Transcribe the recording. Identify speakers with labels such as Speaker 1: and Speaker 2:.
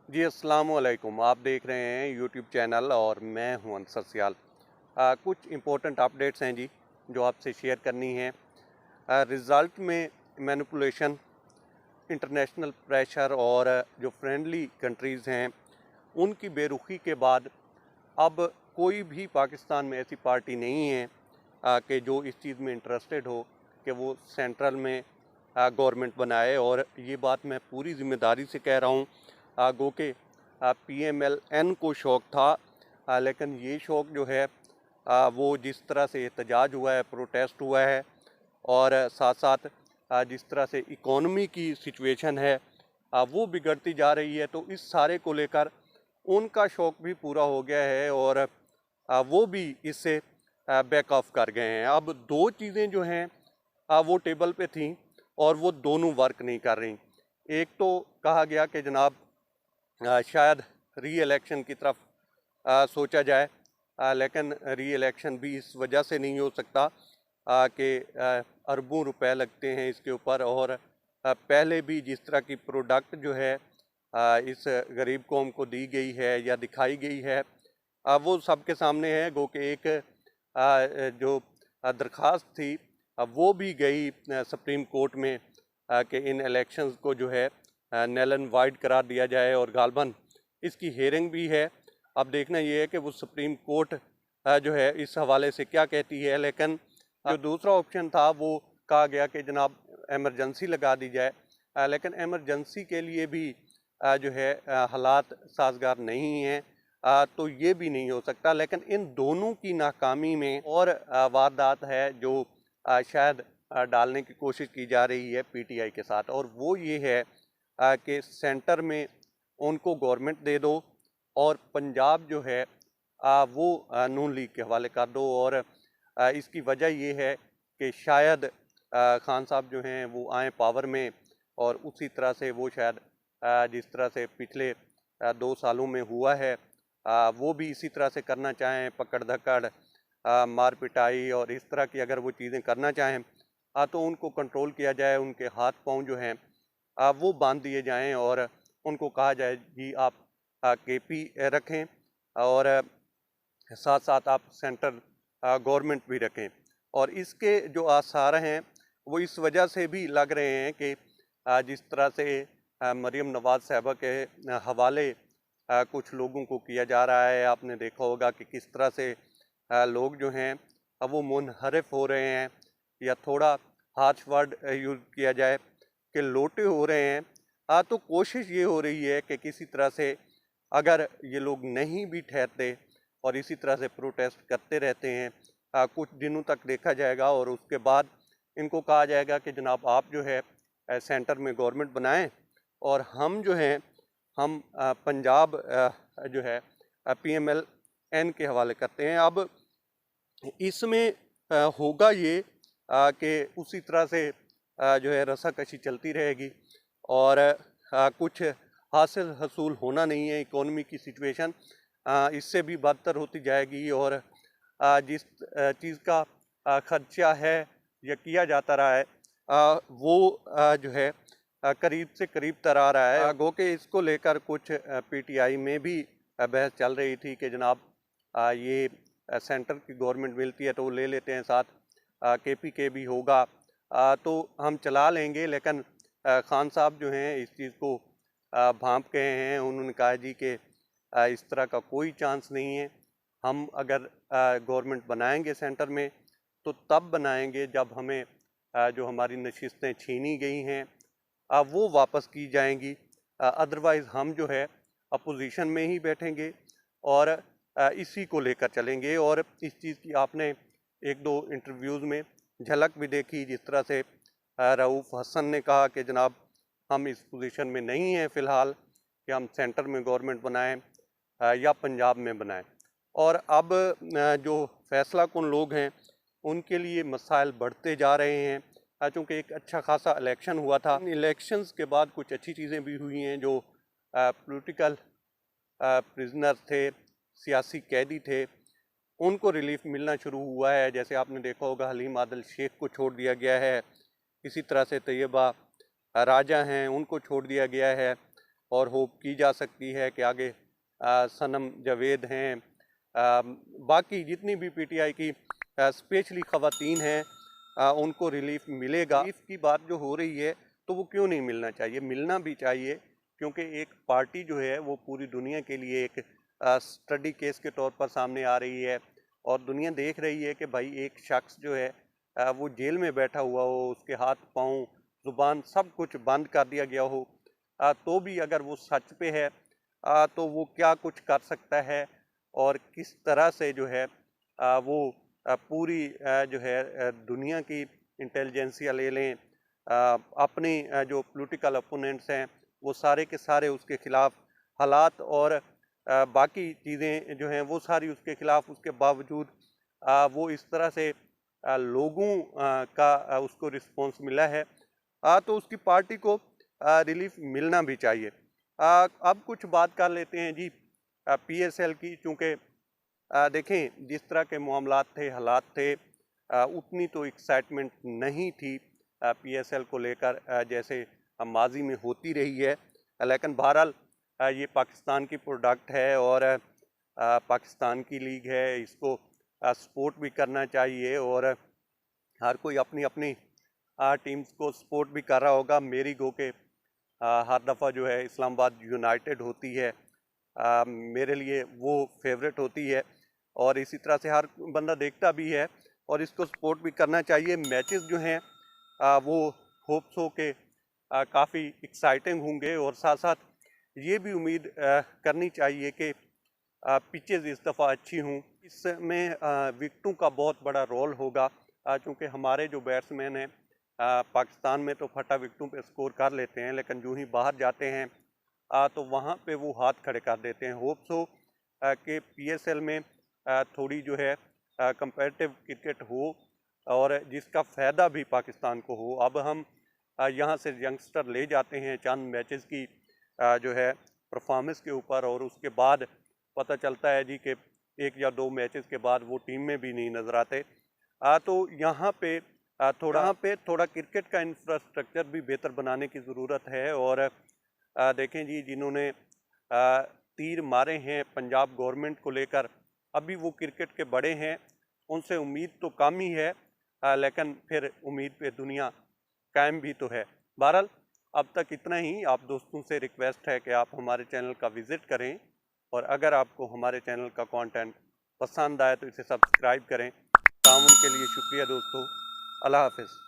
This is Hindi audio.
Speaker 1: जी अस्सलाम वालेकुम। आप देख रहे हैं यूट्यूब चैनल और मैं हूं अंसर सियाल। कुछ इम्पोर्टेंट अपडेट्स हैं जी जो आपसे शेयर करनी है। रिज़ल्ट में मैनिपुलेशन, इंटरनेशनल प्रेशर और जो फ्रेंडली कंट्रीज़ हैं उनकी बेरुखी के बाद अब कोई भी पाकिस्तान में ऐसी पार्टी नहीं है कि जो इस चीज़ में इंटरेस्टेड हो कि वो सेंट्रल में गवर्नमेंट बनाए। और ये बात मैं पूरी ज़िम्मेदारी से कह रहा हूँ। गो के PMLN को शौक़ था, लेकिन ये शौक़ जो है वो जिस तरह से एहतजाज हुआ है, प्रोटेस्ट हुआ है और साथ साथ जिस तरह से इकोनॉमी की सिचुएशन है वो बिगड़ती जा रही है, तो इस सारे को लेकर उनका शौक़ भी पूरा हो गया है और वो भी इससे बैक ऑफ कर गए हैं। अब दो चीज़ें जो हैं वो टेबल पे थीं और वो दोनों वर्क नहीं कर रही। एक तो कहा गया कि जनाब शायद री इलेक्शन की तरफ सोचा जाए, लेकिन री इलेक्शन भी इस वजह से नहीं हो सकता कि अरबों रुपए लगते हैं इसके ऊपर। और पहले भी जिस तरह की प्रोडक्ट जो है इस गरीब कौम को दी गई है या दिखाई गई है वो सबके सामने है। गो के एक जो दरख्वास्त थी वो भी गई सुप्रीम कोर्ट में कि इन इलेक्शंस को जो है नल एंड वाइड करार दिया जाए और गालबन इसकी हेयरिंग भी है। अब देखना ये है कि वो सुप्रीम कोर्ट जो है इस हवाले से क्या कहती है। लेकिन जो दूसरा ऑप्शन था वो कहा गया कि जनाब एमरजेंसी लगा दी जाए, लेकिन एमरजेंसी के लिए भी जो है हालात साजगार नहीं हैं, तो ये भी नहीं हो सकता। लेकिन इन दोनों की नाकामी में और वारदात है जो शायद डालने की कोशिश की जा रही है PTI के साथ, और वो ये है कि सेंटर में उनको गवर्नमेंट दे दो और पंजाब जो है वो नून लीग के हवाले कर दो। और इसकी वजह ये है कि शायद खान साहब जो हैं वो आए पावर में और उसी तरह से वो शायद जिस तरह से पिछले 2 सालों में हुआ है वो भी इसी तरह से करना चाहें, पकड़ धकड़, मार पिटाई और इस तरह की अगर वो चीज़ें करना चाहें तो उनको कंट्रोल किया जाए, उनके हाथ पाँव जो हैं वो बांध दिए जाएं और उनको कहा जाए जी आप KP रखें और साथ साथ आप सेंट्रल गवर्नमेंट भी रखें। और इसके जो आसार हैं वो इस वजह से भी लग रहे हैं कि जिस तरह से मरीम नवाज़ साहिबा के हवाले कुछ लोगों को किया जा रहा है। आपने देखा होगा कि किस तरह से लोग जो हैं अब वो मुनहरफ हो रहे हैं, या थोड़ा हार्श वर्ड यूज़ किया जाए कि लोटे हो रहे हैं। तो कोशिश ये हो रही है कि किसी तरह से अगर ये लोग नहीं भी ठहरते और इसी तरह से प्रोटेस्ट करते रहते हैं कुछ दिनों तक देखा जाएगा और उसके बाद इनको कहा जाएगा कि जनाब आप जो है सेंटर में गवर्नमेंट बनाएं और हम जो हैं हम पंजाब जो है PMLN के हवाले करते हैं। अब इसमें होगा ये कि उसी तरह से जो है रस्साकशी चलती रहेगी और कुछ हासिल हसूल होना नहीं है। इकोनॉमी की सिचुएशन इससे भी बदतर होती जाएगी और जिस चीज़ का खर्चा है या किया जाता रहा है वो जो है करीब से करीब तर आ रहा है। गो के इसको लेकर कुछ PTI में भी बहस चल रही थी कि जनाब ये सेंटर की गवर्नमेंट मिलती है तो वो ले लेते हैं, साथ KPK भी होगा तो हम चला लेंगे। लेकिन खान साहब जो हैं इस चीज़ को भांप गए हैं। उन्होंने कहा जी कि इस तरह का कोई चांस नहीं है। हम अगर गवर्नमेंट बनाएंगे सेंटर में तो तब बनाएंगे जब हमें जो हमारी नशिस्तें छीनी गई हैं वो वापस की जाएंगी। अदरवाइज़ हम जो है अपोजिशन में ही बैठेंगे और इसी को लेकर चलेंगे। और इस चीज़ की आपने एक दो इंटरव्यूज़ में झलक भी देखी, जिस तरह से रऊफ़ हसन ने कहा कि जनाब हम इस पोजीशन में नहीं हैं फ़िलहाल कि हम सेंटर में गवर्नमेंट बनाएं या पंजाब में बनाएं। और अब जो फ़ैसला कुन लोग हैं उनके लिए मसाइल बढ़ते जा रहे हैं, चूँकि एक अच्छा खासा इलेक्शन हुआ था। इलेक्शंस के बाद कुछ अच्छी चीज़ें भी हुई हैं। जो पॉलिटिकल प्रिजनर्स थे, सियासी कैदी थे, उनको रिलीफ मिलना शुरू हुआ है। जैसे आपने देखा होगा हलीम आदल शेख को छोड़ दिया गया है, इसी तरह से तैयबा राजा हैं उनको छोड़ दिया गया है। और होप की जा सकती है कि आगे सनम जावेद हैं, बाकी जितनी भी पीटीआई की स्पेशली ख़वातीन हैं, उनको रिलीफ मिलेगा। रिलीफ की बात जो हो रही है तो वो क्यों नहीं मिलना चाहिए, मिलना भी चाहिए, क्योंकि एक पार्टी जो है वो पूरी दुनिया के लिए एक स्टडी केस के तौर पर सामने आ रही है और दुनिया देख रही है कि भाई एक शख्स जो है वो जेल में बैठा हुआ हो, उसके हाथ पाँव ज़ुबान सब कुछ बंद कर दिया गया हो, तो भी अगर वो सच पे है तो वो क्या कुछ कर सकता है और किस तरह से जो है वो पूरी जो है दुनिया की इंटेलिजेंसिया ले लें, अपनी जो पॉलिटिकल अपोनेंट्स हैं वो सारे के सारे उसके ख़िलाफ़ हालात और बाकी चीज़ें जो हैं वो सारी उसके ख़िलाफ़, उसके बावजूद वो इस तरह से लोगों का उसको रिस्पॉन्स मिला है, तो उसकी पार्टी को रिलीफ मिलना भी चाहिए। अब कुछ बात कर लेते हैं जी पीएसएल की, चूँकि देखें जिस तरह के मामलात थे, हालात थे, उतनी तो एक्साइटमेंट नहीं थी पीएसएल को लेकर जैसे माजी में होती रही है, लेकिन बहरहाल ये पाकिस्तान की प्रोडक्ट है और पाकिस्तान की लीग है, इसको सपोर्ट भी करना चाहिए और हर कोई अपनी अपनी टीम्स को सपोर्ट भी कर रहा होगा। मेरी गो के हर दफ़ा जो है इस्लामाबाद यूनाइटेड होती है, मेरे लिए वो फेवरेट होती है और इसी तरह से हर बंदा देखता भी है और इसको सपोर्ट भी करना चाहिए। मैचेस जो हैं वो होप्स हो के काफ़ी एक्साइटिंग होंगे और साथ साथ ये भी उम्मीद करनी चाहिए कि पिचेस इस दफ़ा अच्छी हों। इसमें विकेटों का बहुत बड़ा रोल होगा, चूँकि हमारे जो बैट्समैन हैं पाकिस्तान में तो फटा विकेटों पे स्कोर कर लेते हैं, लेकिन जो ही बाहर जाते हैं तो वहाँ पे वो हाथ खड़े कर देते हैं। होप्स हो कि पीएसएल में थोड़ी जो है कंपेटिटिव क्रिकेट हो और जिसका फ़ायदा भी पाकिस्तान को हो। अब हम यहाँ से यंगस्टर ले जाते हैं चंद मैचेस की जो है परफॉर्मेंस के ऊपर और उसके बाद पता चलता है जी कि एक या दो मैचेस के बाद वो टीम में भी नहीं नज़र आते। तो यहाँ पे थोड़ा क्रिकेट का इंफ्रास्ट्रक्चर भी बेहतर बनाने की ज़रूरत है और देखें जी जिन्होंने तीर मारे हैं पंजाब गवर्नमेंट को लेकर, अभी वो क्रिकेट के बड़े हैं, उनसे उम्मीद तो कम ही है, लेकिन फिर उम्मीद पे दुनिया कायम भी तो है। बहरहाल अब तक इतना ही। आप दोस्तों से रिक्वेस्ट है कि आप हमारे चैनल का विज़िट करें और अगर आपको हमारे चैनल का कंटेंट पसंद आए तो इसे सब्सक्राइब करें। ताउन के लिए शुक्रिया दोस्तों। अल्लाह हाफ़िज़।